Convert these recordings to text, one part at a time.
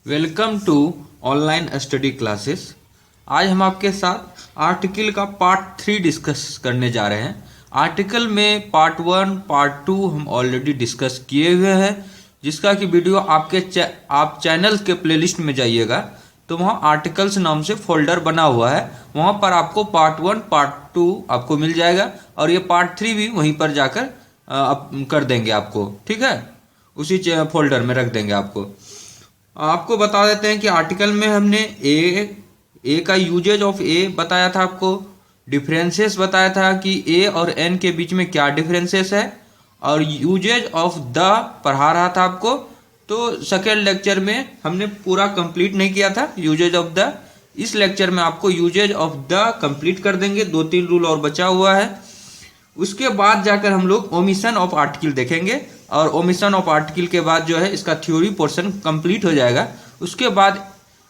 Welcome to online study classes. आज हम आपके साथ आर्टिकल का पार्ट 3 डिस्कस करने जा रहे हैं। आर्टिकल में पार्ट 1 पार्ट 2 हम ऑलरेडी डिस्कस किए हुए हैं, जिसका कि वीडियो आप चैनल के प्लेलिस्ट में जाइएगा तो वहाँ आर्टिकल्स नाम से फोल्डर बना हुआ है। वहाँ पर आपको पार्ट 1 पार्ट 2 आपको मिल जाएगा और ये पार्ट 3 भी वहीं पर जाकर कर देंगे आपको, ठीक है। उसी फोल्डर में रख देंगे आपको बता देते हैं कि आर्टिकल में हमने ए का यूजेज ऑफ ए बताया था, आपको डिफरेंसेस बताया था कि ए और एन के बीच में क्या डिफरेंसेस है, और यूजेज ऑफ द पढ़ा रहा था आपको। तो सेकेंड लेक्चर में हमने पूरा कंप्लीट नहीं किया था यूजेज ऑफ द। इस लेक्चर में आपको यूजेज ऑफ द कंप्लीट कर देंगे, 2-3 रूल और बचा हुआ है। उसके बाद जाकर हम लोग ओमिशन ऑफ आर्टिकल देखेंगे, और ओमिशन ऑफ आर्टिकल के बाद जो है इसका थ्योरी पोर्शन कंप्लीट हो जाएगा। उसके बाद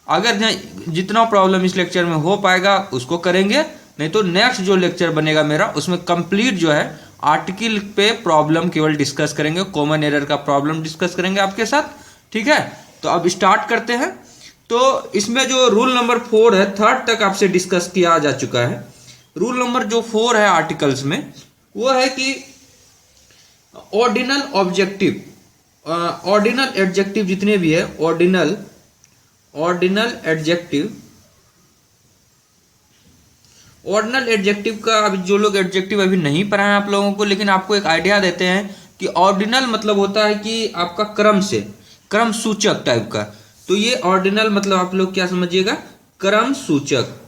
अगर जितना प्रॉब्लम इस लेक्चर में हो पाएगा उसको करेंगे, नहीं तो नेक्स्ट जो लेक्चर बनेगा मेरा उसमें कंप्लीट जो है आर्टिकल पे प्रॉब्लम केवल डिस्कस करेंगे, कॉमन एरर का प्रॉब्लम डिस्कस करेंगे आपके साथ, ठीक है। तो अब स्टार्ट करते हैं। तो इसमें जो रूल नंबर 4 है, 3rd तक आपसे डिस्कस किया जा चुका है। रूल नंबर जो 4 है आर्टिकल्स में वो है कि ऑर्डिनल ऑब्जेक्टिव, ऑर्डिनल एडजेक्टिव जितने भी है, ऑर्डिनल एडजेक्टिव, ऑर्डिनल एडजेक्टिव का अभी जो लोग एडजेक्टिव अभी नहीं पढ़ा है आप लोगों को, लेकिन आपको एक आइडिया देते हैं कि ऑर्डिनल मतलब होता है कि आपका क्रम से, क्रम सूचक टाइप का। तो ये ऑर्डिनल मतलब आप लोग क्या समझिएगा, क्रम सूचक,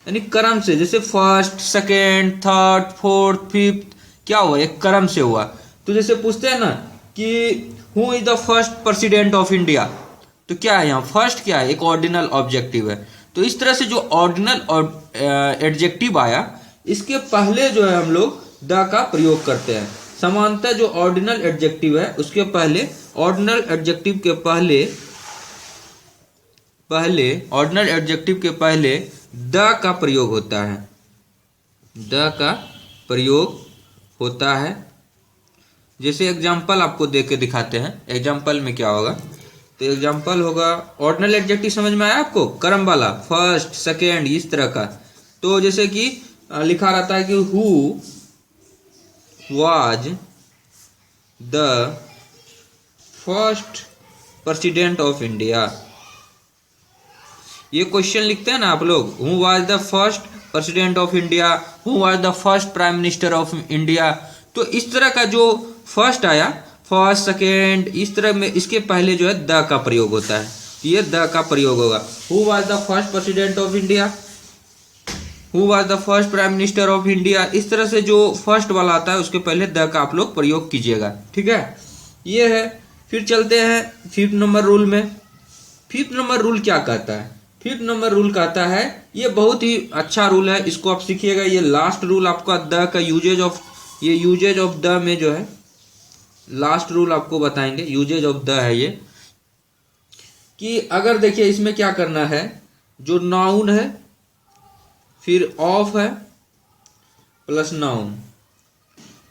यानी क्रम से, जैसे first, second, third, fourth, fifth, क्या हुआ, एक क्रम से हुआ। तो जैसे पूछते हैं ना कि who is the first president of India, तो क्या है यहाँ फर्स्ट, क्या है, एक ऑर्डिनल ऑब्जेक्टिव है। तो इस तरह से जो ऑर्डिनल एडजेक्टिव आया, इसके पहले जो है हम लोग द का प्रयोग करते हैं। समानतः जो ऑर्डिनल एडजेक्टिव है उसके पहले, ऑर्डिनल एडजेक्टिव के पहले ऑर्डिनल एडजेक्टिव के पहले द का प्रयोग होता है, द का प्रयोग होता है। जैसे एग्जाम्पल आपको दे के दिखाते हैं, एग्जाम्पल में क्या होगा। तो एग्जाम्पल होगा, ऑर्डिनल एडजेक्टिव समझ में आया आपको, क्रम वाला, फर्स्ट, सेकेंड, इस तरह का। तो जैसे कि लिखा रहता है कि who was the first president of India. ये क्वेश्चन लिखते हैं ना आप लोग, who was the first president of India, who was the first prime minister of India. तो इस तरह का जो फर्स्ट आया, फर्स्ट, सेकेंड, इस तरह में इसके पहले जो है द का प्रयोग होता है। तो ये द का प्रयोग होगा, who was the first president of India, who was the first prime minister of India. इस तरह से जो फर्स्ट वाला आता है उसके पहले द का आप लोग प्रयोग कीजिएगा, ठीक है। ये है। फिर चलते हैं 5th नंबर रूल में। 5th नंबर रूल क्या कहता है, 5th नंबर रूल कहता है, ये बहुत ही अच्छा रूल है, इसको आप सीखिएगा। ये लास्ट रूल आपका द का यूजेज ऑफ, ये यूजेज ऑफ द में जो है लास्ट रूल आपको बताएंगे, यूजेज ऑफ द है ये, कि अगर देखिए इसमें क्या करना है, जो नाउन है, फिर ऑफ है, प्लस नाउन।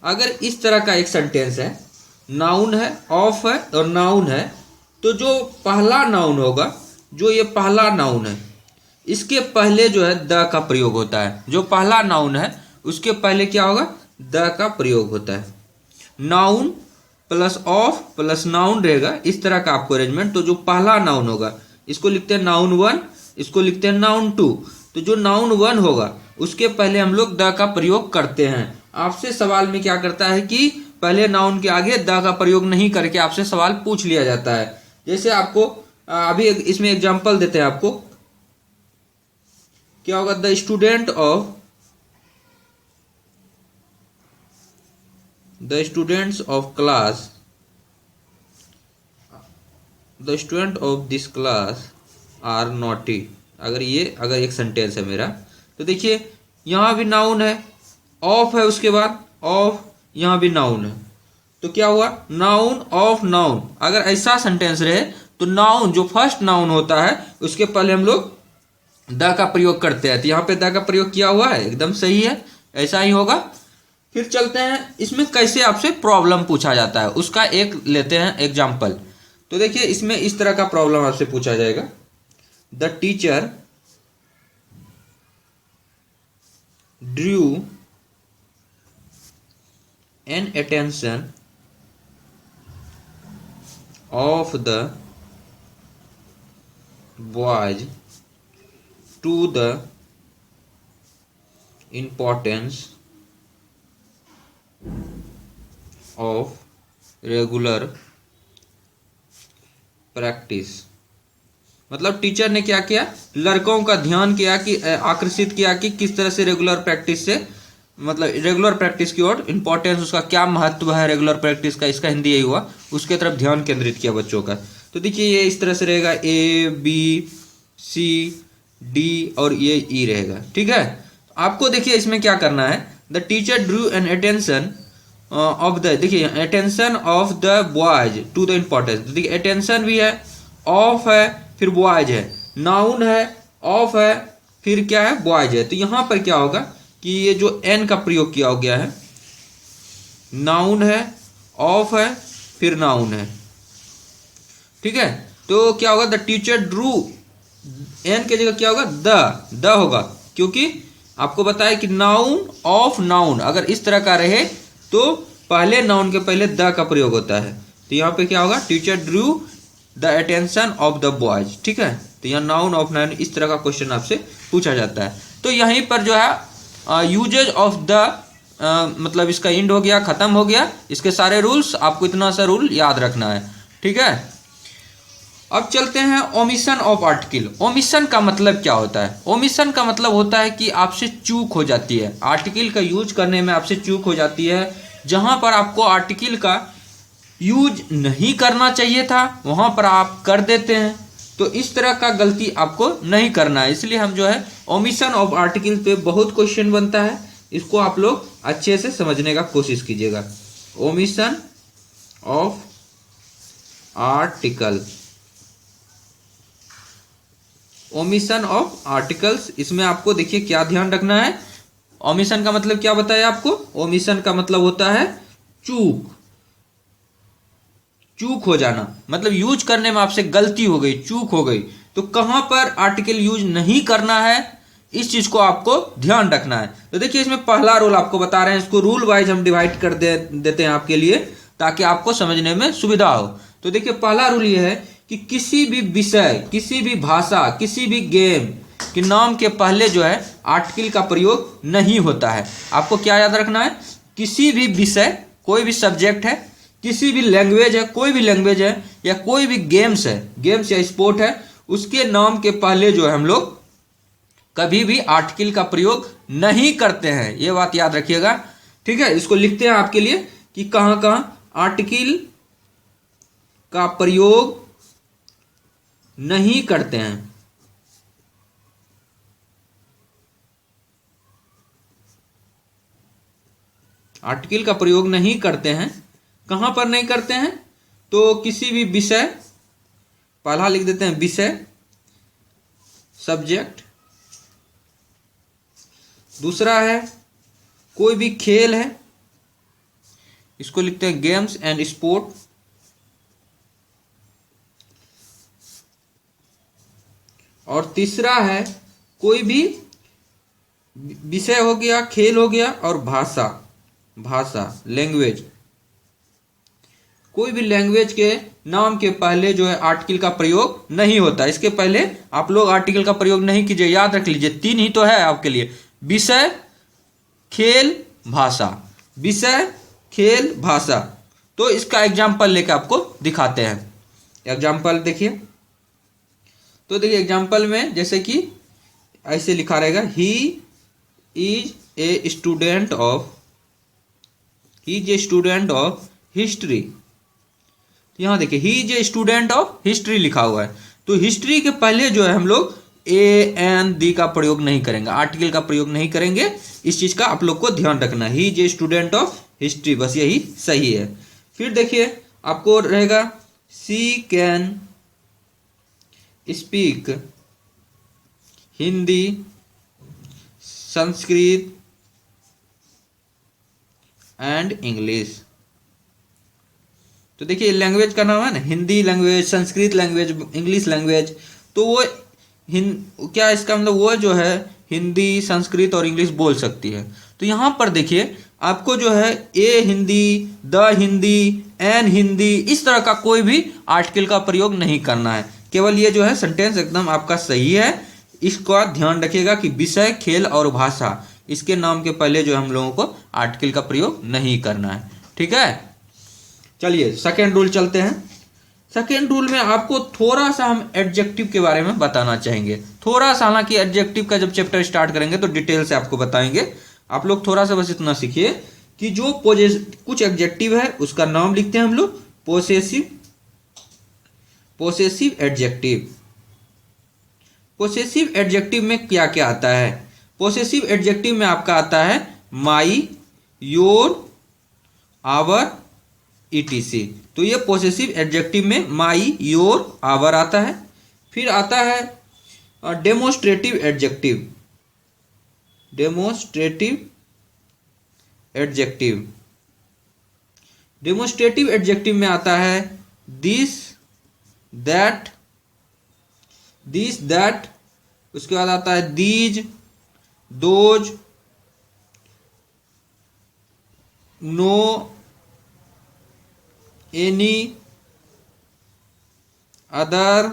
अगर इस तरह का एक सेंटेंस है, नाउन है, ऑफ है और नाउन है, तो जो पहला नाउन होगा, जो ये पहला नाउन है, इसके पहले जो है द का प्रयोग होता है। जो पहला नाउन है उसके पहले क्या होगा, द का प्रयोग होता है। Noun plus of plus noun रहेगा, इस तरह का आपको अरेंजमेंट। तो जो पहला नाउन होगा इसको लिखते हैं नाउन 1, इसको लिखते हैं नाउन 2। तो जो नाउन 1 होगा उसके पहले हम लोग द का प्रयोग करते हैं। आपसे सवाल में क्या करता है कि पहले नाउन के आगे द का प्रयोग नहीं करके आपसे सवाल पूछ लिया जाता है। जैसे आपको अभी इसमें एग्जांपल देते हैं आपको, क्या होगा, the student of, the students of class, the student of this class are naughty. अगर एक सेंटेंस है मेरा, तो देखिए यहां भी नाउन है, ऑफ है, उसके बाद ऑफ, यहां भी नाउन है। तो क्या हुआ, नाउन ऑफ नाउन। अगर ऐसा सेंटेंस रहे तो नाउन, जो फर्स्ट नाउन होता है उसके पहले हम लोग द का प्रयोग करते हैं। तो यहाँ पे द का प्रयोग किया हुआ है, एकदम सही है, ऐसा ही होगा। फिर चलते हैं इसमें कैसे आपसे प्रॉब्लम पूछा जाता है, उसका एक लेते हैं एग्जाम्पल। तो देखिए इसमें इस तरह का प्रॉब्लम आपसे पूछा जाएगा, the teacher drew an attention of the boys to the importance of regular practice. मतलब टीचर ने क्या किया, लड़कों का ध्यान किया कि आकर्षित किया कि किस तरह से रेगुलर प्रैक्टिस से, मतलब रेगुलर प्रैक्टिस की ओर, इंपॉर्टेंस उसका क्या महत्व है रेगुलर प्रैक्टिस का, इसका हिंदी यही हुआ, उसके तरफ ध्यान केंद्रित किया बच्चों का। तो देखिए ये इस तरह से रहेगा, ए बी सी डी और ये ई रहेगा, ठीक है। आपको देखिए इसमें क्या करना है, the teacher drew an attention of the, देखिए attention of the boys to the importance, देखिए अटेंशन भी है, ऑफ है, फिर बॉयज है, नाउन है, ऑफ है, फिर क्या है, बॉयज है। तो यहां पर क्या होगा कि ये जो एन का प्रयोग किया हो गया है, नाउन है, ऑफ है, फिर नाउन है, ठीक है। तो क्या होगा, द टीचर ड्रू, एन के जगह क्या होगा, द होगा, क्योंकि आपको बताया कि नाउन ऑफ नाउन अगर इस तरह का रहे तो पहले नाउन के पहले द का प्रयोग होता है। तो यहाँ पे क्या होगा, teacher Drew the attention of the boys, ठीक है। तो यहाँ नाउन ऑफ नाउन इस तरह का क्वेश्चन आपसे पूछा जाता है। तो यहीं पर जो है यूजेज ऑफ द, मतलब इसका इंड हो गया, खत्म हो गया, इसके सारे रूल्स, आपको इतना सा रूल याद रखना है, ठीक है। अब चलते हैं ओमिशन ऑफ आर्टिकल। ओमिशन का मतलब क्या होता है, ओमिशन का मतलब होता है कि आपसे चूक हो जाती है, आर्टिकल का यूज करने में आपसे चूक हो जाती है, जहां पर आपको आर्टिकल का यूज नहीं करना चाहिए था वहां पर आप कर देते हैं। तो इस तरह का गलती आपको नहीं करना है, इसलिए हम जो है ओमिशन ऑफ आर्टिकल पे बहुत क्वेश्चन बनता है, इसको आप लोग अच्छे से समझने का कोशिश कीजिएगा। Omission of article, omission of articles, इसमें आपको देखिए क्या ध्यान रखना है। ओमिशन का मतलब क्या बताया आपको, ओमिशन का मतलब होता है चूक, चूक हो जाना, मतलब यूज करने में आपसे गलती हो गई, चूक हो गई। तो कहां पर आर्टिकल यूज नहीं करना है, इस चीज को आपको ध्यान रखना है। तो देखिए इसमें पहला रूल आपको बता रहे हैं, इसको रूल वाइज हम डिवाइड कर देते हैं आपके लिए, ताकि आपको समझने में सुविधा हो। तो देखिए पहला रूल यह है कि किसी भी विषय, किसी भी भाषा, किसी भी गेम के नाम के पहले जो है आर्टिकल का प्रयोग नहीं होता है। आपको क्या याद रखना है, किसी भी विषय, कोई भी सब्जेक्ट है, किसी भी लैंग्वेज है, कोई भी लैंग्वेज है, या कोई भी गेम्स है, गेम्स या स्पोर्ट है, उसके नाम के पहले जो है हम लोग कभी भी आर्टिकल का प्रयोग नहीं करते हैं, ये बात याद रखिएगा, ठीक है। इसको लिखते हैं आपके लिए कि कहां कहां आर्टिकल का प्रयोग नहीं करते हैं। आर्टिकल का प्रयोग नहीं करते हैं, कहां पर नहीं करते हैं, तो किसी भी विषय, पहला लिख देते हैं विषय, सब्जेक्ट, दूसरा है कोई भी खेल है, इसको लिखते हैं गेम्स एंड स्पोर्ट, और तीसरा है कोई भी विषय हो गया, खेल हो गया, और भाषा, भाषा लैंग्वेज, कोई भी लैंग्वेज के नाम के पहले जो है आर्टिकल का प्रयोग नहीं होता। इसके पहले आप लोग आर्टिकल का प्रयोग नहीं कीजिए, याद रख लीजिए, तीन ही तो है आपके लिए, विषय, खेल, भाषा, विषय, खेल, भाषा। तो इसका एग्जाम्पल लेकर आपको दिखाते हैं। एग्जाम्पल देखिए, तो देखिए एग्जाम्पल में जैसे कि ऐसे लिखा रहेगा, ही is a student of, he is a student of history. यहां देखिए ही is a student of history लिखा हुआ है, तो हिस्ट्री के पहले जो है हम लोग ए एन दी का प्रयोग नहीं करेंगे, आर्टिकल का प्रयोग नहीं करेंगे, इस चीज का आप लोग को ध्यान रखना है, he is a student of history, बस यही सही है। फिर देखिए आपको रहेगा, she can speak Hindi, Sanskrit and English. तो देखिए लैंग्वेज का नाम है ना, Hindi language, Sanskrit language, English language. तो वो क्या इसका मतलब, वो जो है हिंदी, संस्कृत और इंग्लिश बोल सकती है। तो यहाँ पर देखिए आपको जो है ए हिंदी, द हिंदी, एन हिंदी, इस तरह का कोई भी आर्टिकल का प्रयोग नहीं करना है। केवल ये जो है सेंटेंस एकदम आपका सही है। इसका ध्यान रखिएगा कि विषय, खेल और भाषा, इसके नाम के पहले जो हम लोगों को आर्टिकल का प्रयोग नहीं करना है। ठीक है, चलिए सेकेंड रूल चलते हैं। सेकेंड रूल में आपको थोड़ा सा हम एडजेक्टिव के बारे में बताना चाहेंगे, थोड़ा सा। हालांकि एडजेक्टिव का जब चैप्टर स्टार्ट करेंगे तो डिटेल से आपको बताएंगे। आप लोग थोड़ा सा बस इतना सीखिए कि जो कुछ एडजेक्टिव है उसका नाम लिखते हैं हम लोग पोसेसिव एडजेक्टिव। पोसेसिव एडजेक्टिव में क्या क्या आता है? पोसेसिव एडजेक्टिव में आपका आता है माई, योर, आवर, ईटीसी। तो ये पोसेसिव एडजेक्टिव में माई, योर, आवर आता है। फिर आता है demonstrative adjective. Demonstrative adjective, demonstrative adjective में आता है दिस, दैट, उसके बाद आता है these, those, no, any other,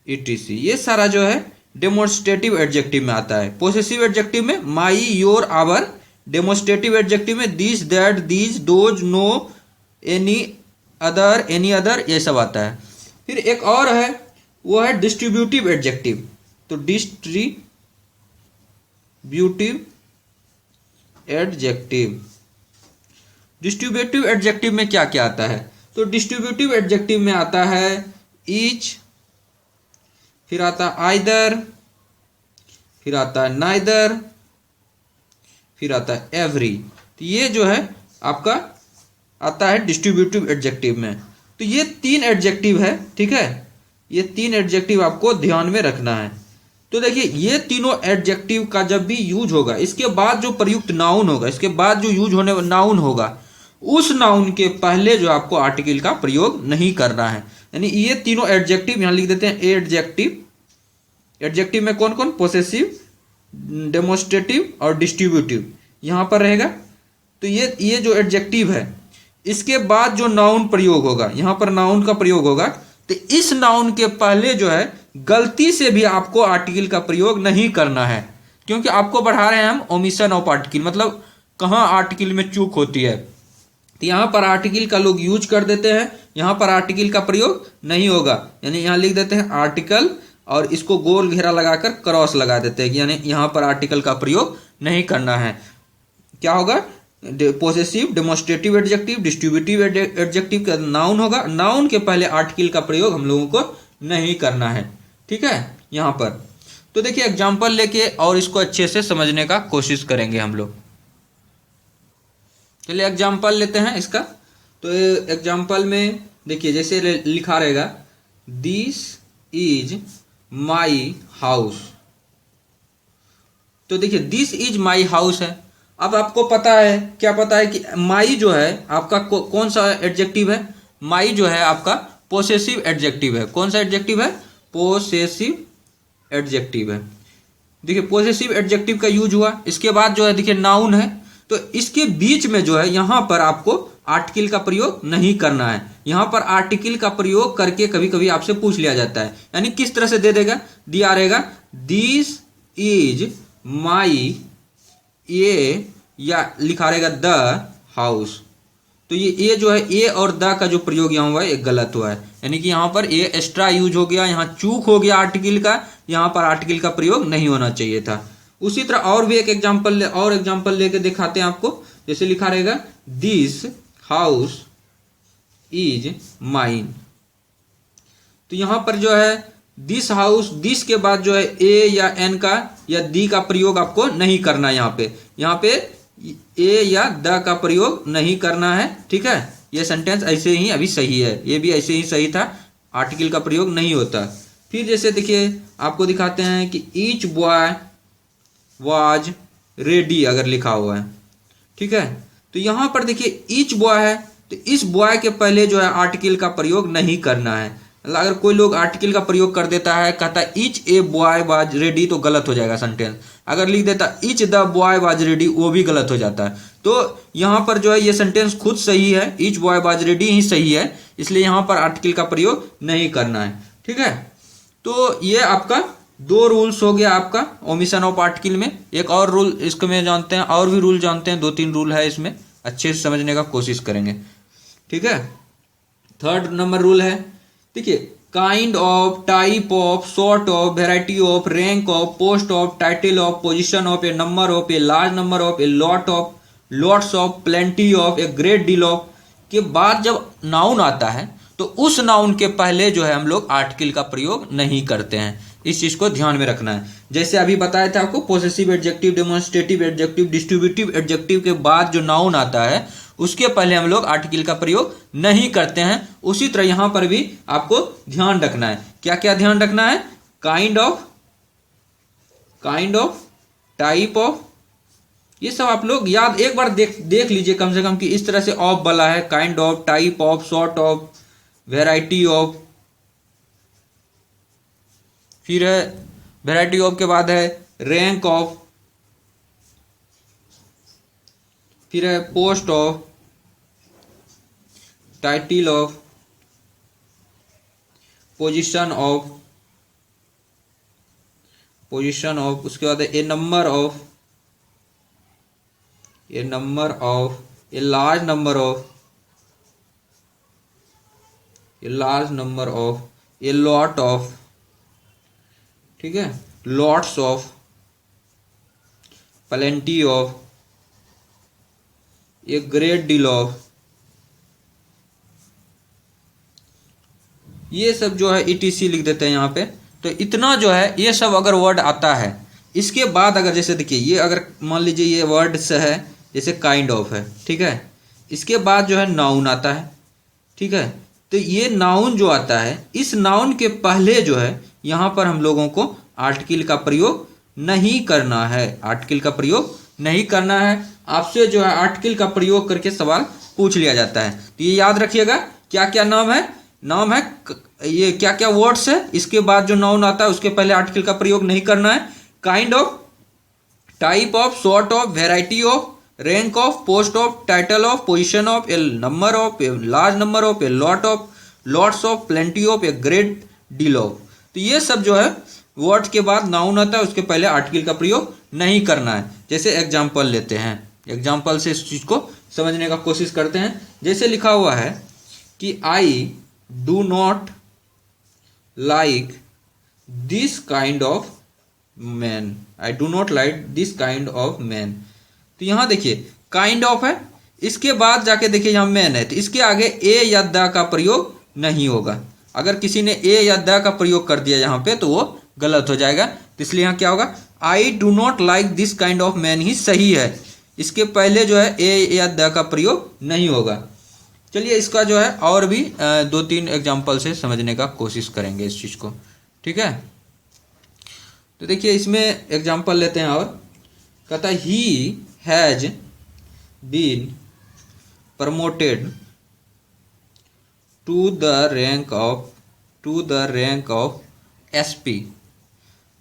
etc. ये सारा जो है डेमोस्ट्रेटिव एडजेक्टिव में आता है। पोसेसिव एडजेक्टिव में my, your, our. Demonstrative adjective में this, that, these, those, no, any other, ये सब आता है। फिर एक और है, वो है डिस्ट्रीब्यूटिव एडजेक्टिव। तो डिस्ट्रीब्यूटिव एडजेक्टिव में क्या क्या आता है? तो डिस्ट्रीब्यूटिव एडजेक्टिव में आता है ईच, फिर आता है आइदर, फिर आता है नाइदर, फिर आता है एवरी। तो ये जो है आपका आता है डिस्ट्रीब्यूटिव एडजेक्टिव में। तो ये 3 एडजेक्टिव है, ठीक है। ये 3 एडजेक्टिव आपको ध्यान में रखना है। तो देखिए ये तीनों एडजेक्टिव का जब भी यूज होगा, इसके बाद जो प्रयुक्त नाउन होगा, इसके बाद जो यूज होने नाउन होगा, उस नाउन के पहले जो आपको आर्टिकल का प्रयोग नहीं करना है। यानी ये तीनों एडजेक्टिव यहां लिख देते हैं। एडजेक्टिव, एडजेक्टिव में कौन कौन? पोसेसिव, डेमोस्ट्रेटिव और डिस्ट्रीब्यूटिव यहां पर रहेगा। तो ये जो एडजेक्टिव है, इसके बाद जो नाउन प्रयोग होगा, यहां पर नाउन का प्रयोग होगा, तो इस नाउन के पहले जो है गलती से भी आपको आर्टिकल का प्रयोग नहीं करना है। क्योंकि आपको बढ़ा रहे हैं हम ओमिशन ऑफ आर्टिकल, मतलब कहां आर्टिकल में चूक होती है। तो यहां पर आर्टिकल का लोग यूज कर देते हैं, यहां पर आर्टिकल का प्रयोग नहीं होगा। यानी यहां लिख देते हैं आर्टिकल और इसको गोल घेरा लगाकर क्रॉस लगा देते हैं, यानी यहां पर आर्टिकल का प्रयोग नहीं करना है। क्या होगा? Possessive, demonstrative adjective, distributive adjective का नाउन होगा, नाउन के पहले आर्टिकल का प्रयोग हम लोगों को नहीं करना है। ठीक है, यहां पर तो देखिए एग्जाम्पल लेके और इसको अच्छे से समझने का कोशिश करेंगे हम लोग। चलिए एग्जाम्पल लेते हैं इसका। तो एग्जाम्पल में देखिए जैसे लिखा रहेगा दिस इज माई हाउस। तो देखिए दिस इज माई हाउस है। अब आपको पता है, क्या पता है कि माई जो है आपका कौन सा एडजेक्टिव है? माई जो है आपका पोसेसिव एडजेक्टिव है। कौन सा एडजेक्टिव है? पोसेसिव एडजेक्टिव है। देखिए पोसेसिव एडजेक्टिव का यूज हुआ, इसके बाद जो है देखिए नाउन है, तो इसके बीच में जो है यहां पर आपको आर्टिकल का प्रयोग नहीं करना है। यहां पर आर्टिकल का प्रयोग करके कभी कभी आपसे पूछ लिया जाता है, यानी किस तरह से दे देगा, दिया रहेगा दिस इज माई, ये या लिखा रहेगा द हाउस। तो ये जो है ए और द का जो प्रयोग यहाँ हुआ है ये गलत हुआ है, यानी कि यहाँ पर ए एक्स्ट्रा यूज हो गया, यहाँ चूक हो गया आर्टिकल का, यहाँ पर आर्टिकल का प्रयोग नहीं होना चाहिए था। उसी तरह और भी एक एग्जाम्पल लेके दिखाते हैं आपको। जैसे लिखा रहेगा दिस हाउस इज माइन। तो यहाँ पर जो है दिस हाउस, दिस के बाद जो है ए या एन का या दी का प्रयोग आपको नहीं करना है। यहाँ पे ए या द का प्रयोग नहीं करना है। ठीक है, ये सेंटेंस ऐसे ही अभी सही है, ये भी ऐसे ही सही था, आर्टिकल का प्रयोग नहीं होता। फिर जैसे देखिए आपको दिखाते हैं कि ईच बॉय वाज रेडी अगर लिखा हुआ है, ठीक है, तो यहाँ पर देखिए ईच बॉय है, तो इस बॉय के पहले जो है आर्टिकल का प्रयोग नहीं करना है। अगर कोई लोग आर्टिकल का प्रयोग कर देता है, कहता है each a boy was ready, तो गलत हो जाएगा सेंटेंस। अगर लिख देता each the boy was ready, वो भी गलत हो जाता है। तो यहाँ पर जो है ये सेंटेंस खुद सही है, ईच बॉय वाज रेडी ही सही है, इसलिए यहाँ पर आर्टिकल का प्रयोग नहीं करना है। ठीक है, तो ये आपका 2 रूल्स हो गया आपका ओमिशन ऑफ आर्टिकल में। एक और रूल इसमें जानते हैं, और भी रूल जानते हैं, 2-3 रूल है इसमें, अच्छे से समझने का कोशिश करेंगे। ठीक है, 3rd नंबर रूल है, देखिए kind of, type of, sort of, variety of, rank of, post of, title of, position of, A number of, a large number of, a lot of, lots of, plenty of, a great deal of के बाद जब noun आता है तो उस noun के पहले जो है हम लोग आर्टिकल का प्रयोग नहीं करते हैं। इस चीज को ध्यान में रखना है। जैसे अभी बताया था आपको, possessive adjective, demonstrative adjective, distributive adjective के बाद जो नाउन आता है उसके पहले हम लोग आर्टिकल का प्रयोग नहीं करते हैं। उसी तरह यहां पर भी आपको ध्यान रखना है। क्या क्या ध्यान रखना है? काइंड ऑफ, टाइप ऑफ, ये सब आप लोग याद एक बार देख लीजिए कम से कम कि इस तरह से ऑफ वाला है, kind of, type of, sort of, variety of, फिर है वेराइटी ऑफ के बाद है रैंक ऑफ, फिर है post of, title of, position of, उसके बाद है a number of, a large number of, a lot of, ठीक है, lots of, plenty of, a great deal of, ये सब जो है ETC लिख देते हैं यहाँ पे। तो इतना जो है ये सब अगर वर्ड आता है, इसके बाद अगर जैसे देखिए ये अगर मान लीजिए ये वर्ड से है, जैसे काइंड ऑफ है, ठीक है, इसके बाद जो है नाउन आता है, ठीक है, तो ये नाउन जो आता है, इस नाउन के पहले जो है यहाँ पर हम लोगों को आर्टिकल का प्रयोग नहीं करना है, आर्टिकल का प्रयोग नहीं करना है। आपसे जो है आर्टिकल का प्रयोग करके सवाल पूछ लिया जाता है, तो ये याद रखिएगा क्या क्या नाम है, ये क्या क्या वर्ड्स है, इसके बाद जो नाउन आता है उसके पहले आर्टिकल का प्रयोग नहीं करना है। Kind of, type of, sort of, variety of, rank of, post of, title of, position of, A number of, a large number of, a lot of, lots of, plenty of, a great deal of. तो ये सब जो है word के बाद noun आता है, उसके पहले आर्टिकल का प्रयोग नहीं करना है। जैसे एग्जाम्पल लेते हैं, एग्जाम्पल से इस चीज को समझने का कोशिश करते हैं। जैसे लिखा हुआ है कि आई do not like this kind of man, I do not like this kind of man. तो यहां देखिए काइंड ऑफ है, इसके बाद जाके देखिए यहां मैन है, तो इसके आगे ए या द का प्रयोग नहीं होगा। अगर किसी ने ए या द का प्रयोग कर दिया यहाँ पे तो वो गलत हो जाएगा। तो इसलिए यहाँ क्या होगा, I do not like this kind of man ही सही है, इसके पहले जो है ए या द का प्रयोग नहीं होगा। चलिए इसका जो है और भी 2-3 एग्जाम्पल से समझने का कोशिश करेंगे इस चीज को, ठीक है। तो देखिए इसमें एग्जाम्पल लेते हैं और कहता है he has been promoted to the rank of SP।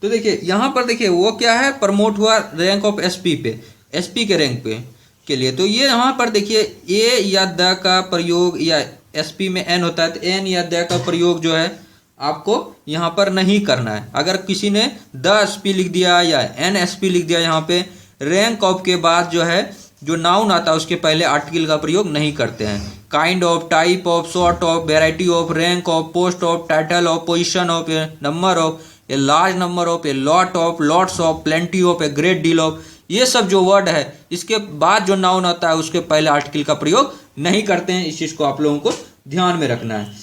तो देखिए यहां पर देखिए वो क्या है, प्रमोट हुआ रैंक ऑफ SP पे, SP के रैंक पे के लिए। तो ये यहाँ पर देखिए ए या द का प्रयोग, या SP में N होता है तो N या द का प्रयोग जो है आपको यहाँ पर नहीं करना है। अगर किसी ने द SP लिख दिया या NSP लिख दिया, यहाँ पे रैंक ऑफ के बाद जो है जो नाउन आता है उसके पहले आर्टिकल का प्रयोग नहीं करते हैं। Kind of, type of, sort of, variety of, rank of, post of, title of, position of, A number of, a large number of, a lot of, lots of, plenty of, a great deal of, ये सब जो word है इसके बाद जो noun आता है उसके पहले आर्टिकल का प्रयोग नहीं करते हैं। इस चीज को आप लोगों को ध्यान में रखना है।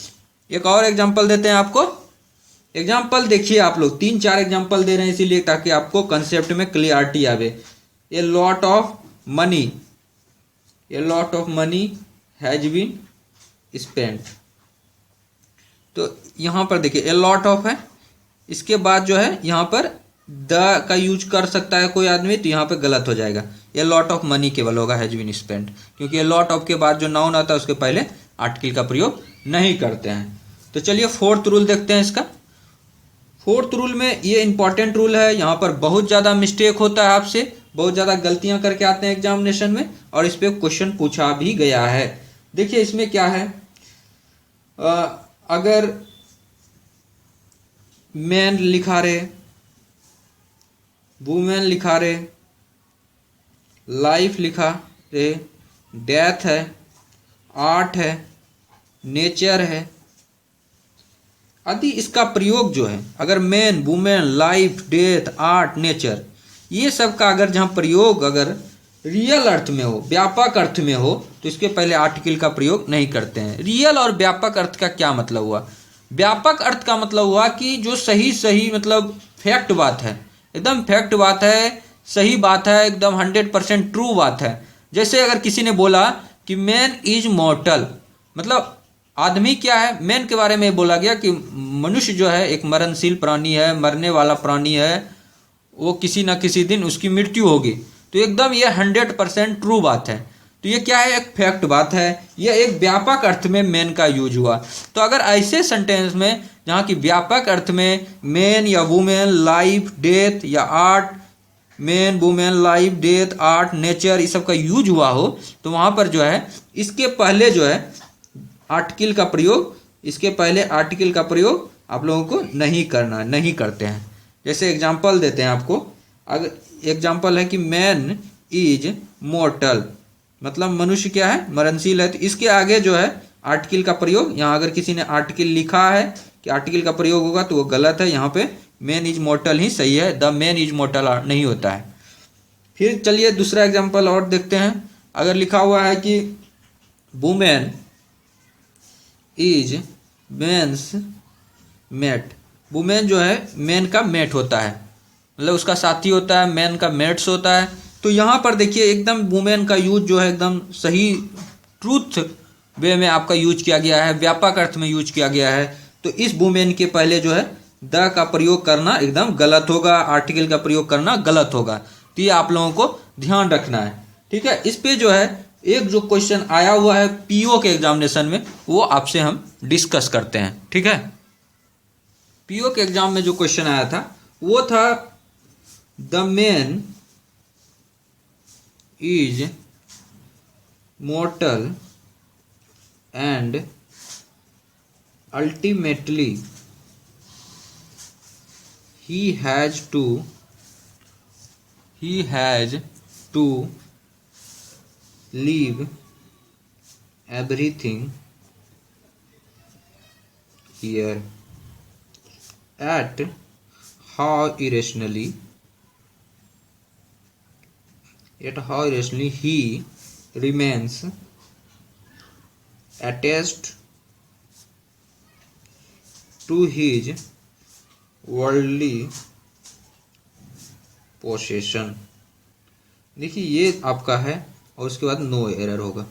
एक और एग्जांपल देते हैं आपको। एग्जांपल देखिए आप लोग 3-4 एग्जांपल दे रहे हैं इसीलिए ताकि आपको कंसेप्ट में क्लियरिटी आवे। A lot of money has been spent. तो यहां पर देखिए ए लॉट ऑफ है, इसके बाद जो है यहां पर द का यूज कर सकता है कोई आदमी, तो यहाँ पे गलत हो जाएगा। ए लॉट ऑफ मनी केवल होगा हैज बीन स्पेंट, क्योंकि ए लॉट ऑफ के बाद जो नाउन आता है उसके पहले आर्टिकल का प्रयोग नहीं करते हैं। तो चलिए फोर्थ रूल देखते हैं इसका। फोर्थ रूल में ये इंपॉर्टेंट रूल है, यहाँ पर बहुत ज़्यादा मिस्टेक होता है, आपसे बहुत ज़्यादा गलतियाँ करके आते हैं एग्जामिनेशन में, और इस पर क्वेश्चन पूछा भी गया है। देखिए इसमें क्या है, अगर मैन लिखा रहे, वुमेन लिखा रहे, लाइफ लिखा रहे, डेथ है, आर्ट है, नेचर है, आदि इसका प्रयोग जो है, अगर man, women, life, death, art, nature, ये सब का अगर जहाँ प्रयोग अगर रियल अर्थ में हो, व्यापक अर्थ में हो, तो इसके पहले आर्टिकल का प्रयोग नहीं करते हैं। रियल और व्यापक अर्थ का क्या मतलब हुआ? व्यापक अर्थ का मतलब हुआ कि जो सही सही मतलब फैक्ट बात है, एकदम फैक्ट बात है, सही बात है, एकदम 100% ट्रू बात है। जैसे अगर किसी ने बोला कि मैन इज मॉर्टल, मतलब आदमी क्या है, मैन के बारे में बोला गया कि मनुष्य जो है एक मरणशील प्राणी है, मरने वाला प्राणी है, वो किसी न किसी दिन उसकी मृत्यु होगी। तो एकदम ये 100% ट्रू बात है। तो ये क्या है, एक फैक्ट बात है, ये एक व्यापक अर्थ में मैन का यूज हुआ। तो अगर ऐसे सेंटेंस में जहाँ की व्यापक अर्थ में मैन या वुमेन, लाइफ, डेथ या art, man, women, life, death, art, nature, ये सब का यूज हुआ हो, तो वहाँ पर जो है इसके पहले जो है आर्टिकल का प्रयोग, इसके पहले आर्टिकल का प्रयोग आप लोगों को नहीं करना, नहीं करते हैं। जैसे एग्जाम्पल देते हैं आपको, अगर एग्जाम्पल है कि मैन इज मॉर्टल, मतलब मनुष्य क्या है, मरणशील है, तो इसके आगे जो है आर्टिकल का प्रयोग, यहाँ अगर किसी ने आर्टिकल लिखा है कि आर्टिकल का प्रयोग होगा तो वो गलत है, यहाँ पे मैन इज मॉर्टल ही सही है, द मैन इज मॉर्टल नहीं होता है। फिर चलिए दूसरा एग्जाम्पल और देखते हैं। अगर लिखा हुआ है कि women is man's mate, women जो है मैन का मेट होता है, मतलब उसका साथी होता है, मैन का मेट्स होता है। तो यहाँ पर देखिए एकदम वुमेन का यूज जो है एकदम सही ट्रूथ वे में आपका यूज किया गया है, व्यापक अर्थ में यूज किया गया है। तो इस वुमेन के पहले जो है द का प्रयोग करना एकदम गलत होगा, आर्टिकल का प्रयोग करना गलत होगा। तो ये आप लोगों को ध्यान रखना है, ठीक है। इस पे जो है एक जो क्वेश्चन आया हुआ है पीओ के एग्जामिनेशन में, वो आपसे हम डिस्कस करते हैं, ठीक है। पीओ के एग्जाम में जो क्वेश्चन आया था वो था the man is mortal and ultimately he has to leave everything here at how irrationally he remains attached to his worldly possession। देखिए ये आपका है और उसके बाद नो एरर होगा,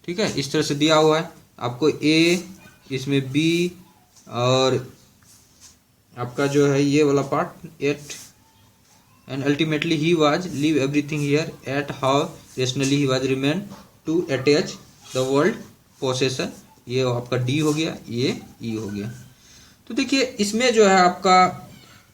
ठीक है। इस तरह से दिया हुआ है आपको ए, इसमें बी, और आपका जो है ये वाला part eight, and ultimately he was leave everything here at how rationally he was remain to attach the world possession। ये आपका डी हो गया, ये ई हो गया। तो देखिए इसमें जो है आपका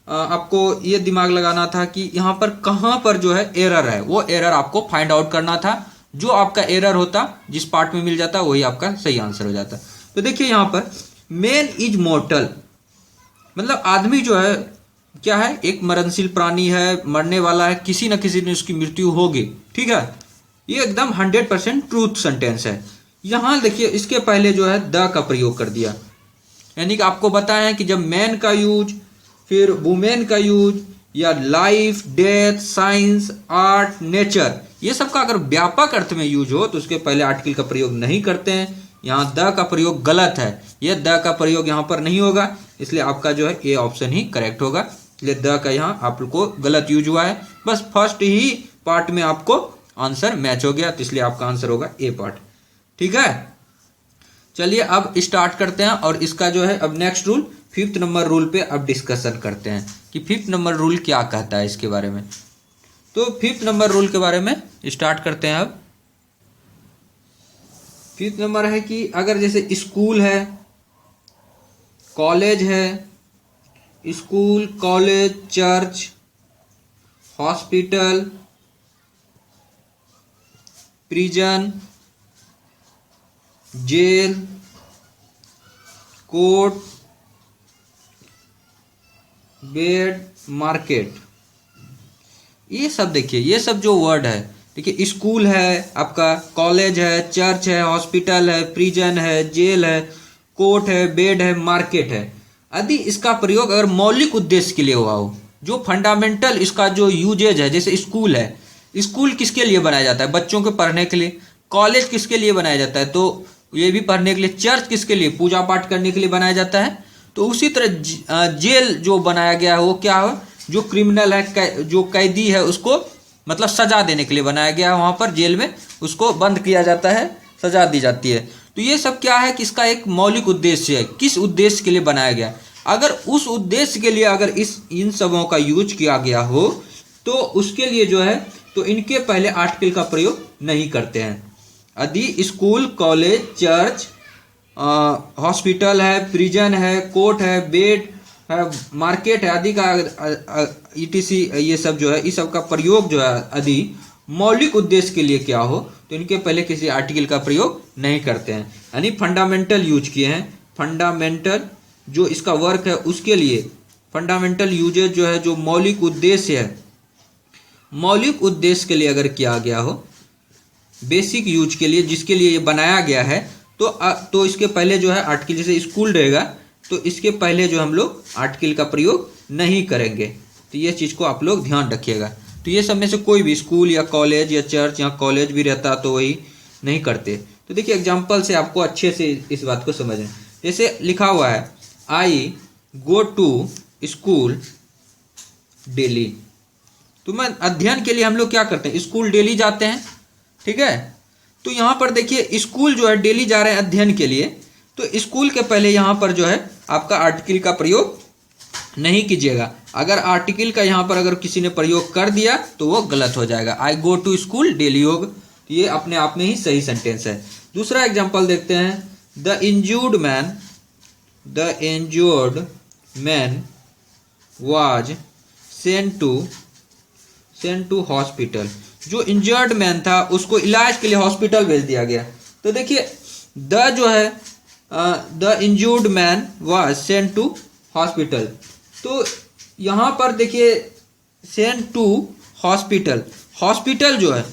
आपको ये दिमाग लगाना था कि यहाँ पर कहाँ पर जो है एरर है, वो एरर आपको फाइंड आउट करना था। जो आपका एरर होता जिस पार्ट में मिल जाता वही आपका सही आंसर हो जाता। तो देखिए यहाँ पर मैन इज मॉर्टल, मतलब आदमी जो है क्या है, एक मरणशील प्राणी है, मरने वाला है, किसी न किसी दिन उसकी मृत्यु होगी, ठीक है। ये एकदम 100% ट्रूथ सेंटेंस है। यहाँ देखिए इसके पहले जो है द का प्रयोग कर दिया, यानी कि आपको बताया है कि जब मैन का यूज, फिर वुमेन का यूज, या life, death, science, art, nature, ये सब का अगर व्यापक अर्थ में यूज हो तो उसके पहले आर्टिकल का प्रयोग नहीं करते हैं। यहाँ द का प्रयोग गलत है, ये द का प्रयोग यहाँ पर नहीं होगा, इसलिए आपका जो है ए ऑप्शन ही करेक्ट होगा। इसलिए द का यहाँ आपको गलत यूज हुआ है, बस फर्स्ट ही पार्ट में आपको आंसर मैच हो गया, तो इसलिए आपका आंसर होगा ए पार्ट, ठीक है। चलिए अब स्टार्ट करते हैं और इसका जो है अब next rule, 5th number rule पे अब डिस्कशन करते हैं कि 5th नंबर रूल क्या कहता है इसके बारे में। तो फिफ्थ नंबर रूल के बारे में स्टार्ट करते हैं अब। फिफ्थ नंबर है कि अगर जैसे स्कूल है, कॉलेज है, school, college, church, hospital, prison, jail, court, bed, market, ये सब देखिए, ये सब जो वर्ड है, देखिए स्कूल है आपका, कॉलेज है, चर्च है, हॉस्पिटल है, प्रिजन है, जेल है, कोर्ट है, बेड है, मार्केट है, यदि इसका प्रयोग अगर मौलिक उद्देश्य के लिए हुआ हो, जो फंडामेंटल इसका जो यूजेज है, जैसे स्कूल है, स्कूल किसके लिए बनाया जाता है? बच्चों के पढ़ने के लिए। कॉलेज किसके लिए बनाया जाता है? तो ये भी पढ़ने के लिए। चर्च किसके लिए? पूजा पाठ करने के लिए बनाया जाता है। तो उसी तरह जेल जो बनाया गया है वो क्या है? जो क्रिमिनल है, जो कैदी है, उसको मतलब सजा देने के लिए बनाया गया है। वहां पर जेल में उसको बंद किया जाता है, सजा दी जाती है। तो ये सब क्या है कि इसका एक मौलिक उद्देश्य है, किस उद्देश्य के लिए बनाया गया। अगर उस उद्देश्य के लिए अगर इन सबों का यूज किया गया हो तो उसके लिए जो है तो इनके पहले आर्टिकल का प्रयोग नहीं करते हैं। यदि स्कूल, कॉलेज, चर्च, हॉस्पिटल है, प्रिजन है, कोर्ट है, बेड है, मार्केट है आदि का ईटीसी ये सब जो है, इस सब का प्रयोग जो है यदि मौलिक उद्देश्य के लिए क्या हो तो इनके पहले किसी आर्टिकल का प्रयोग नहीं करते हैं। यानी फंडामेंटल यूज किए हैं। फंडामेंटल जो इसका वर्क है उसके लिए फंडामेंटल यूजेज जो है, जो मौलिक उद्देश्य है, मौलिक उद्देश्य के लिए अगर किया गया हो, बेसिक यूज के लिए जिसके लिए ये बनाया गया है, तो इसके पहले जो है आर्टिकल, जैसे स्कूल रहेगा तो इसके पहले जो हम लोग आर्टिकल का प्रयोग नहीं करेंगे। तो ये चीज को आप लोग ध्यान रखिएगा। तो ये सब में से कोई भी स्कूल या कॉलेज या चर्च या कॉलेज भी रहता तो वही नहीं करते। तो देखिए एग्जाम्पल से आपको अच्छे से इस बात को समझें। जैसे लिखा हुआ है आई गो टू स्कूल डेली। तो मैं अध्ययन के लिए हम लोग क्या करते हैं? स्कूल डेली जाते हैं, ठीक है। तो यहाँ पर देखिए स्कूल जो है डेली जा रहे हैं अध्ययन के लिए, तो स्कूल के पहले यहाँ पर जो है आपका आर्टिकल का प्रयोग नहीं कीजिएगा। अगर आर्टिकल का यहाँ पर अगर किसी ने प्रयोग कर दिया तो वो गलत हो जाएगा। आई गो टू स्कूल डेली होगा, तो ये अपने आप में ही सही सेंटेंस है। दूसरा एग्जाम्पल देखते हैं। The injured man was sent to hospital. जो इंजर्ड मैन था उसको इलाज के लिए हॉस्पिटल भेज दिया गया। तो देखिए द जो है the injured man was sent to hospital, तो यहाँ पर देखिए सेंट टू हॉस्पिटल। हॉस्पिटल जो है,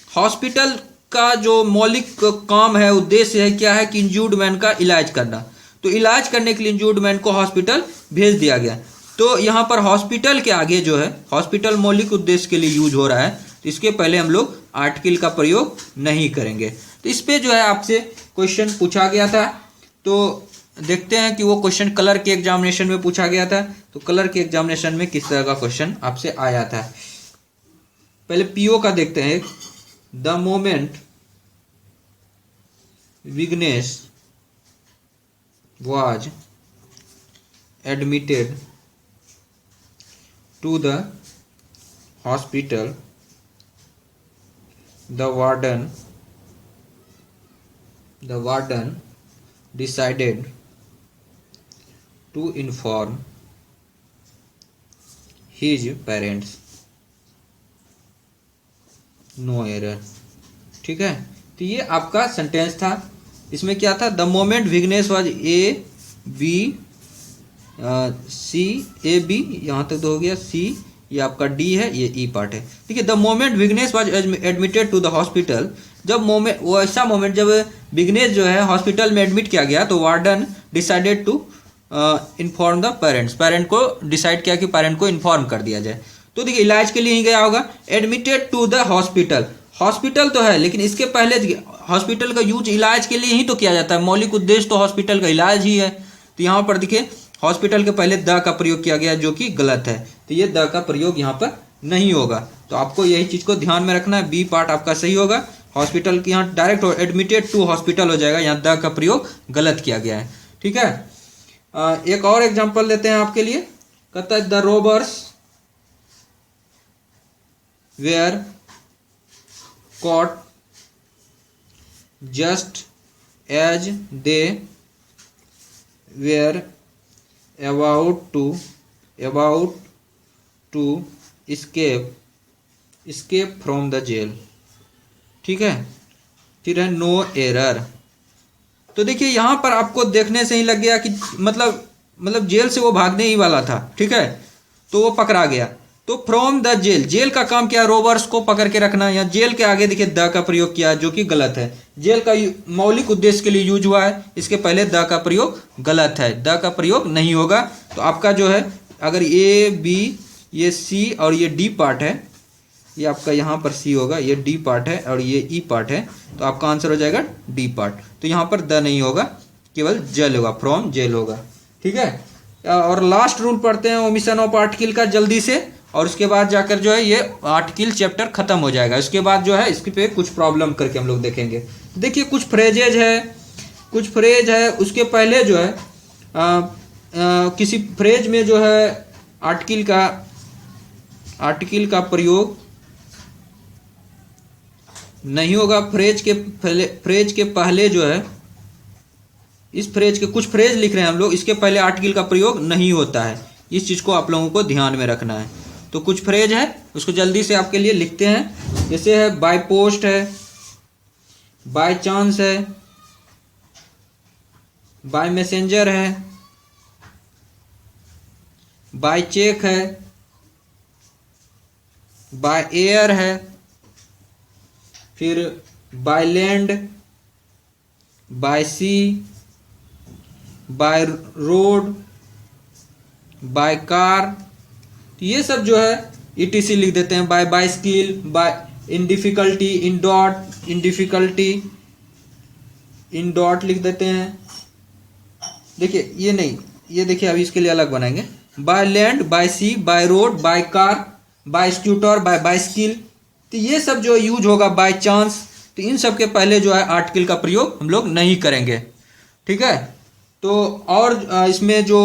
हॉस्पिटल का जो मौलिक काम है, उद्देश्य है क्या है कि इंजर्ड मैन का इलाज करना। तो इलाज करने के लिए इंजर्ड मैन को हॉस्पिटल भेज दिया गया। तो यहाँ पर हॉस्पिटल के आगे जो है, हॉस्पिटल मौलिक उद्देश्य के लिए यूज हो रहा है, तो इसके पहले हम लोग आर्टिकल का प्रयोग नहीं करेंगे। तो इस पे जो है आपसे क्वेश्चन पूछा गया था। तो देखते हैं कि वो क्वेश्चन कलर के एग्जामिनेशन में पूछा गया था। तो कलर के एग्जामिनेशन में किस तरह का क्वेश्चन आपसे आया था, पहले पीओ का देखते हैं। The moment Vignesh was admitted to the hospital, the warden decided to inform his parents. No error, ठीक है। तो ये आपका सेंटेंस था। इसमें क्या था? The moment Vignesh was A B C, A B यहाँ तक तो हो गया, सी ये आपका डी है, ये ई पार्ट है, ठीक है। The moment Vignesh was admitted to the hospital, जब मोमेंट, वो ऐसा मोमेंट जब विघ्नेश जो है हॉस्पिटल में एडमिट किया गया, तो warden decided to inform the parents, parent को डिसाइड किया कि पेरेंट को इन्फॉर्म कर दिया जाए। तो देखिए इलाज के लिए ही गया होगा। Admitted to the hospital, hospital तो है लेकिन इसके पहले हॉस्पिटल का यूज इलाज के लिए ही तो किया जाता है। मौलिक उद्देश्य तो हॉस्पिटल का इलाज ही है। तो यहाँ पर देखिए हॉस्पिटल के पहले द का प्रयोग किया गया जो कि गलत है। तो ये द का प्रयोग यहाँ पर नहीं होगा। तो आपको यही चीज को ध्यान में रखना है। बी पार्ट आपका सही होगा। हॉस्पिटल की यहाँ डायरेक्ट एडमिटेड टू हॉस्पिटल हो जाएगा, यहाँ द का प्रयोग गलत किया गया है, ठीक है। एक और एग्जाम्पल देते हैं आपके लिए। कहता है the robbers were caught just as they were about to escape from the jail. ठीक है, फिर है नो एरर। तो देखिए यहाँ पर आपको देखने से ही लग गया कि मतलब जेल से वो भागने ही वाला था। ठीक है, तो वो पकड़ा गया। तो फ्रॉम द जेल, जेल का काम क्या है, रोबर्स को पकड़ के रखना। या जेल के आगे देखिए द का प्रयोग किया जो कि गलत है। जेल का मौलिक उद्देश्य के लिए यूज हुआ है, इसके पहले द का प्रयोग गलत है, द का प्रयोग नहीं होगा। तो आपका जो है अगर ए बी ये सी और ये डी पार्ट है, ये आपका यहाँ पर सी होगा, ये डी पार्ट है और ये ई पार्ट है, तो आपका आंसर हो जाएगा डी पार्ट। तो यहाँ पर द नहीं होगा, केवल जेल होगा, फ्रॉम जेल होगा। ठीक है, और लास्ट रूल पढ़ते हैं ओमिशन ऑफ आर्टिकल का जल्दी से, और उसके बाद जाकर जो है ये आर्टिकल चैप्टर खत्म हो जाएगा। उसके बाद जो है इसके पे कुछ प्रॉब्लम करके हम लोग देखेंगे। देखिए कुछ फ्रेजेज है, उसके पहले जो है किसी फ्रेज में जो है आर्टिकल का प्रयोग नहीं होगा। फ्रेज के पहले जो है, इस फ्रेज के कुछ फ्रेज लिख रहे हैं हम लोग, इसके पहले आर्टिकल का प्रयोग नहीं होता है। इस चीज को आप लोगों को ध्यान में रखना है। तो कुछ फ्रेज है उसको जल्दी से आपके लिए लिखते हैं। जैसे है बाय पोस्ट है, बाय चांस है, बाय मैसेंजर है, बाय चेक है, बाय एयर है, फिर by land, by sea, by road, by car. ये सब जो है ETC लिख देते हैं। By bicycle, by in difficulty, in doubt लिख देते हैं। देखिए ये नहीं, ये देखिए अभी इसके लिए अलग बनाएंगे। By land, by sea, by road, by car, by scooter, by bicycle. तो ये सब जो यूज होगा बाय चांस, तो इन सब के पहले जो है आर्टिकल का प्रयोग हम लोग नहीं करेंगे। ठीक है, तो और इसमें जो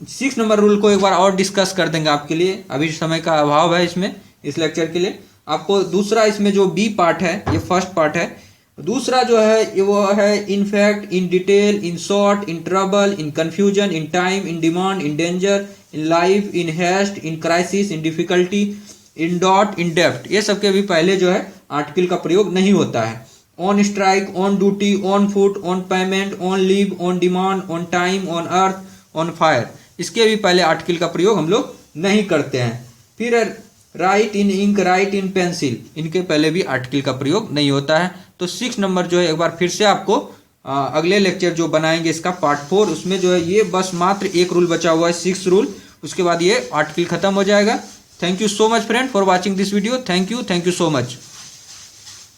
6 नंबर रूल को एक बार और डिस्कस कर देंगे आपके लिए। अभी समय का अभाव है इसमें, इस लेक्चर के लिए। आपको दूसरा इसमें जो बी पार्ट है, ये फर्स्ट पार्ट है। दूसरा जो है वो है in fact, in detail, in short, in trouble, in confusion, in time, in demand, in danger, in life, in haste, in crisis, in difficulty, in doubt, in depth. ये सब के भी पहले जो है आर्टिकल का प्रयोग नहीं होता है। On strike, on duty, on foot, on payment, on leave, on demand, on time, on earth, on fire, इसके भी पहले आर्टिकल का प्रयोग हम लोग नहीं करते हैं। फिर write in ink, write in pencil, इनके पहले भी आर्टिकल का प्रयोग नहीं होता है। तो 6 नंबर जो है एक बार फिर से आपको अगले लेक्चर जो बनाएंगे इसका पार्ट 4, उसमें जो है ये बस मात्र एक रूल बचा हुआ है, 6 रूल। उसके बाद ये आर्टिकल खत्म हो जाएगा। Thank you so much friend for watching this video. Thank you so much.